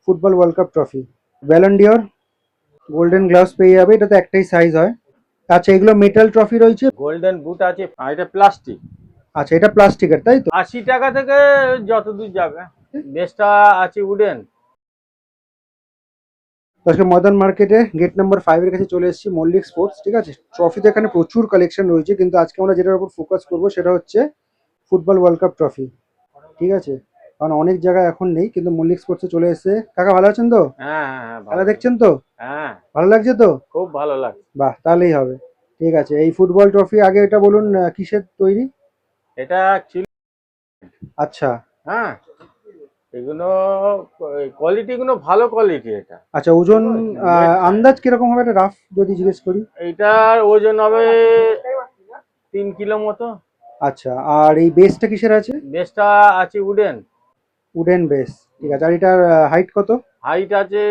Football world cup trophy, Ballon d'Or, golden gloves পেয়ে যাবে। এটা তো একটাই সাইজ হয়। আচ্ছা, এগুলো মেটাল ট্রফি রয়েছে। গোল্ডেন বুট আছে আর এটা প্লাস্টিক। আচ্ছা, এটা প্লাস্টিকের, তাই তো? 80 টাকা থেকে যত দূর যাবে। বেসটা আছে উডেন। তো আজকে ময়দান মার্কেটে গেট নাম্বার 5 এর কাছে চলে এসেছি, মল্লিক স্পোর্টস। ঠিক আছে, ট্রফিতে এখানে প্রচুর কালেকশন রয়েছে, কিন্তু আজকে আমরা যেটার উপর ফোকাস করবো সেটা হচ্ছে ফুটবল ওয়ার্ল্ড কাপ ট্রফি। ঠিক আছে, কারণ অনেক জায়গায় এখন নেই, কিন্তু মল্লিক স্পোর্টসে চলে এসেছে। কাকা ভালো আছেন তো? হ্যাঁ হ্যাঁ হ্যাঁ, ভালো। খেলা দেখছেন তো? হ্যাঁ, ভালো লাগছে তো? খুব ভালো লাগে। বাহ, তাহলেই হবে। ঠিক আছে, এই ফুটবল ট্রফি আগে এটা বলুন কিসের তৈরি? এটা অ্যাকচুয়ালি, আচ্ছা হ্যাঁ, এগুলো কোয়ালিটি গুলো ভালো কোয়ালিটি। এটা আচ্ছা, ওজন আন্দাজ কিরকম হবে, একটা রাফ যদি জিজ্ঞেস করি? এইটার ওজন হবে 3 কিলো মতো। আচ্ছা, আর এই বেসটা কিসের আছে? বেসটা আছে উডেন। Wooden base. ঠিক আছে, আর এটার হাইট কত? হাইট আছে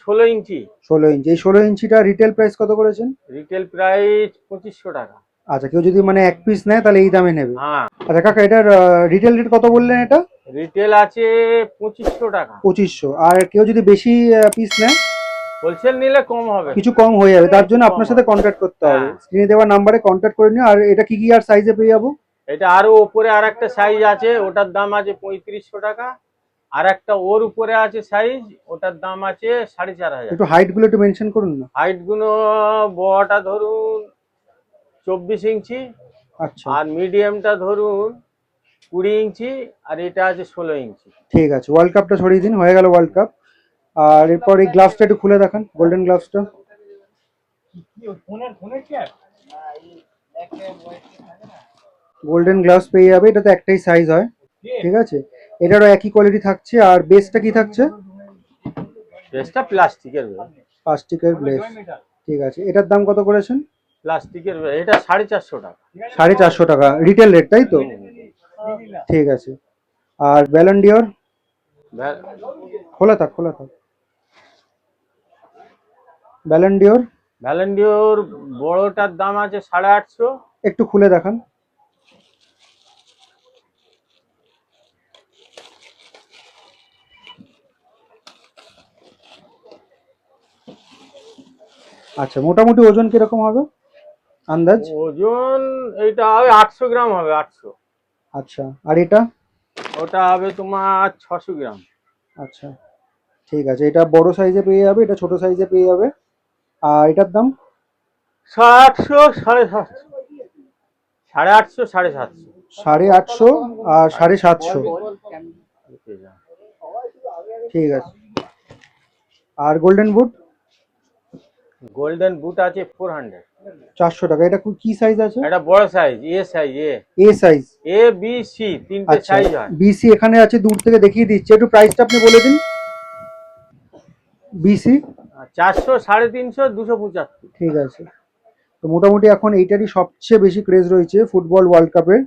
16 ইঞ্চি। 16 ইঞ্চি। এই 16 ইঞ্চিটা রিটেল প্রাইস কত করেছেন? রিটেল প্রাইস 2500 টাকা। আচ্ছা, কেউ যদি মানে এক পিস নেয় তাহলে এই দামে নেবে? হ্যাঁ, আচ্ছা কাকা, এটার রিটেল রেট কত বললেন? এটা রিটেল আছে 2500 টাকা। 2500। আর কেউ যদি বেশি পিস নেয়? হোলসেল নিলে কম হবে। কিছু কম হয়ে যাবে, তার জন্য কম আপনার সাথে হবে। কন্ট্যাক্ট করতে হবে। হ্যাঁ। স্ক্রিনে দেওয়া নাম্বারে কন্ট্যাক্ট করে নিও। আর এটা কি কি আর সাইজে পেয়ে যাবো? এটা আরো উপরে আর একটা সাইজ আছে, ওটার দাম আছে 3500 টাকা। আর একটা ওর উপরে আছে সাইজ, ওটার দাম আছে 4500। একটু হাইট গুলো একটু মেনশন করুন না। হাইট গুলো বড়টা ধরুন 24 ইঞ্চি, আচ্ছা আর মিডিয়ামটা ধরুন 20 ইঞ্চি, আর এটা আছে 16 ইঞ্চি। ঠিক আছে, ওয়ার্ল্ড কাপটা ছড়িয়ে দিন, হয়ে গেল ওয়ার্ল্ড কাপ। আর এরপর এই গ্লাভসটা একটু খুলে দেখান, গোল্ডেন গ্লাভসটা। গোল্ডেন গ্লাভস পেয়ে যাবে। এটা তো একটাই সাইজ হয়। ঠিক আছে, এটারও একই কোয়ালিটি থাকছে। আর বেসটা কি থাকছে? বেসটা প্লাস্টিকের। প্লাস্টিকের বেস। ঠিক আছে, এটার দাম কত করেছেন? প্লাস্টিকের, এটা 450 টাকা। 450 টাকা রিটেল রেট, তাই তো? ঠিক আছে। আর ব্যালন ডিওর? খোলা থাক, খোলা থাক। ব্যালন ডিওর ভ্যালেন্ডিওর বড়টার দাম আছে 850। একটু খুলে দেখান। আচ্ছা, মোটামুটি ওজন কিরকম হবে আন্দাজ? ওজন এইটা হবে 800 গ্রাম হবে, 800। আচ্ছা, আর এটা? ওটা হবে তোমার 600 গ্রাম। আচ্ছা ঠিক আছে, এটা বড় সাইজে পেয়ে যাবে, এটা ছোট সাইজে পেয়ে যাবে। আর এটার দাম? 850, 750, 850, 850 আর 750। ঠিক আছে। আর গোল্ডেন বুট? গোল্ডেন বুট আছে 400। 400 টাকা। এটা কি সাইজ আছে? এটা বড় size, A size. A size? A B C তিনটে আচ্ছা, সাইজ হয়। বিসি এখানে আছে, দূর থেকে দেখিয়ে দিচ্ছি। একটু প্রাইসটা আপনি বলে দিন। বিসি 400, 350, 275। ঠিক আছে। তো মোটামুটি এখন এইটারই সবচেয়ে বেশি ক্রেজ রয়েছে ফুটবল ওয়ার্ল্ড কাপের।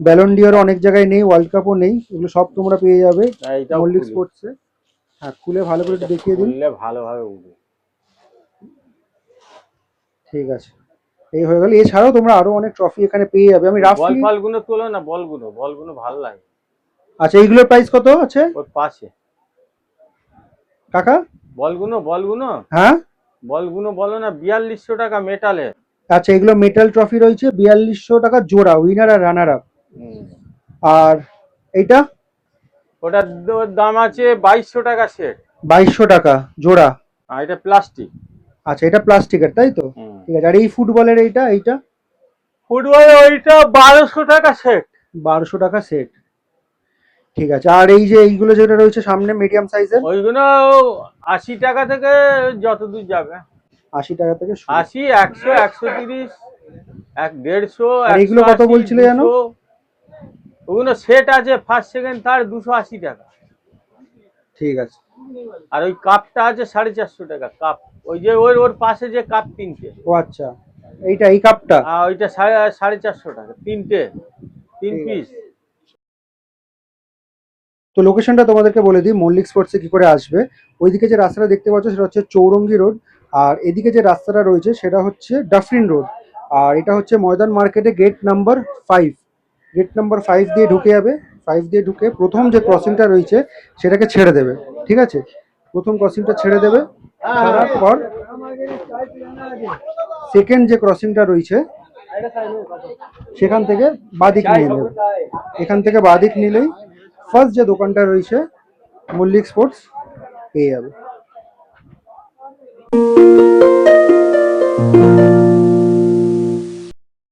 ব্যালন ডিওর অনেক জায়গায় নেই, ওয়ার্ল্ড কাপও নেই, এগুলো সব তোমরা পেয়ে যাবে এইটাও মল্লিক খুলি। স্পোর্টসে। হ্যাঁ, খুলে ভালো করে একটু দেখিয়ে দিন। খুললে ভালোভাবে উঠবে। ঠিক আছে, এই হয়ে গেল। এছাড়াও তোমরা আরো অনেক ট্রফি এখানে পেয়ে যাবে। আমি বল রাফলি ফলগুলো তোলো না, বলগুলো ভালো লাগে। আচ্ছা, এইগুলোর প্রাইস কত আছে ওর পাশে কাকা? বলগুলো হ্যাঁ, বলগুলো বলো না, 4200 টাকা মেটালের। আচ্ছা, এগুলো মেটাল ট্রফি রয়েছে, 4200 টাকা জোড়া, উইনার আর রানার আপ। আর এইটা? ওটার দাম আছে 2200 টাকা সেট। 2200 টাকা জোড়া। আর এটা প্লাস্টিক। আচ্ছা, এটা প্লাস্টিকের, তাই তো? ঠিক আছে। আর এই ফুটবলের এইটা? ফুটবল ওইটা 1200 টাকা সেট। 1200 টাকা সেট। ঠিক আছে। আর এই যে এইগুলো যেটা রয়েছে সামনে মিডিয়াম সাইজের? ওইগুলো 80 টাকা থেকে যত দূর যাবে। 80 টাকা থেকে শুরু। 80, 100, 130, 150, আর এইগুলো কত বলছিলে জানো? ওগুলো সেট আছে, ফার্স্ট সেকেন্ড থার্ড 280 টাকা। ঠিক আছে। আর ওই কাপটা আছে 450 টাকা কাপ। ওই যে ওর পাশে যে কাপ তিনটে। ও আচ্ছা, এই কাপটা? ওইটা 450 টাকা তিনটে, তিন ঠিক পিস। তো লোকেশনটা তোমাদেরকে বলে দিই, মল্লিক স্পোর্টসে কি করে আসবে। ওইদিকে যে রাস্তাটা দেখতে পাচ্ছ সেটা হচ্ছে চৌরঙ্গি রোড। আর এদিকে যে রাস্তাটা রয়েছে সেটা হচ্ছে ডাফরিন রোড। আর এটা হচ্ছে ময়দান মার্কেটে গেট নাম্বার 5। গেট নাম্বার 5 দিয়ে ঢুকে যাবে। 5 দিয়ে ঢুকে প্রথম যে ক্রসিংটা রয়েছে সেটাকে ছেড়ে দেবে। ঠিক আছে, প্রথম ক্রসিংটা ছেড়ে দেবে, ছাড়ার পর সেকেন্ড যে ক্রসিংটা রয়েছে সেখান থেকে বাদিক নিয়ে নেবে। এখান থেকে বাদিক নিলেই ফার্স্ট যে দোকানটা রয়েছে মল্লিক স্পোর্টস পেয়ে যাবে।